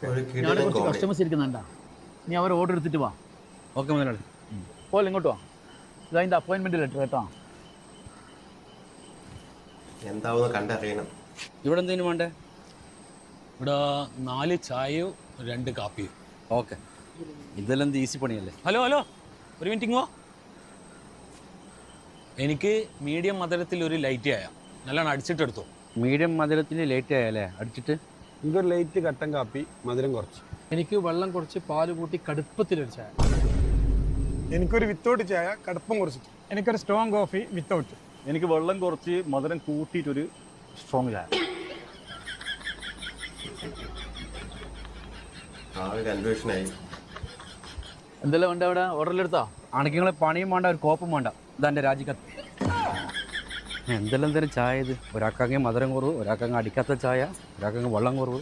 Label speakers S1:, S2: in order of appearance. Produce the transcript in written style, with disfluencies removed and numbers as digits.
S1: ഞാൻ കുറച്ച് കസ്റ്റമേഴ്സ് ഇരിക്കുന്നുണ്ടാ, നീ അവർ ഓർഡർ എടുത്തിട്ട് വാ.
S2: ഓക്കെ മുതലാളി.
S1: പോലെ ഇങ്ങോട്ട് വാ, ഇതതിൻ്റെ അപ്പോയിൻമെൻറ്റ് ലെറ്റർ കേട്ടോ.
S3: എന്താവുന്ന കണ്ടറിയണം.
S2: ഇവിടെ എന്തെങ്കിലും വേണ്ടേ?
S4: ഇവിടെ 4 ചായയോ 2 കാപ്പിയോ.
S2: ഓക്കെ, ഇതെല്ലാം എന്ത് ഈസി പണിയല്ലേ.
S4: ഹലോ ഒരു മിനിറ്റ് ഇങ്ങോ. എനിക്ക് മീഡിയം മധുരത്തിൽ ഒരു ലൈറ്റ് ചായ നല്ലോണം അടിച്ചിട്ടെടുത്തോ.
S2: മീഡിയം മധുരത്തിന് ലേറ്റ് ആയല്ലേ അടിച്ചിട്ട്?
S5: എനിക്കൊരു ലൈറ്റ് കട്ടൻ കാപ്പി, മധുരം കുറച്ച്.
S6: എനിക്ക് വെള്ളം കുറച്ച് പാല് കൂട്ടി കടുപ്പത്തിലൊരു ചായ.
S5: എനിക്കൊരു വിത്തൗട്ട് ചായ, കടുപ്പം കുറച്ചിട്ട്.
S7: എനിക്കൊരു സ്ട്രോങ് കോഫി വിത്തൗട്ട്.
S8: എനിക്ക് വെള്ളം കുറച്ച് മധുരം കൂട്ടിയിട്ടൊരു സ്ട്രോങ് ചായ.
S3: ആകെ കൺഫ്യൂഷനായി.
S1: എന്തെല്ലാം ഉണ്ട് അവിടെ? ഓർഡറിലെടുത്താ?
S2: ആണെങ്കിൽ നിങ്ങളെ പണിയും വേണ്ട, ഒരു കോപ്പും വേണ്ട. ഇതാൻ്റെ രാജിക്കത്ത്. എന്തെല്ലാം തരം ചായ ഇത്? ഒരാൾക്കങ്ങ് മധുരം കുറവ്, ഒരാൾക്കങ്ങ് അടിക്കാത്ത ചായ, ഒരാൾക്കങ്ങ് വെള്ളം കുറവ്.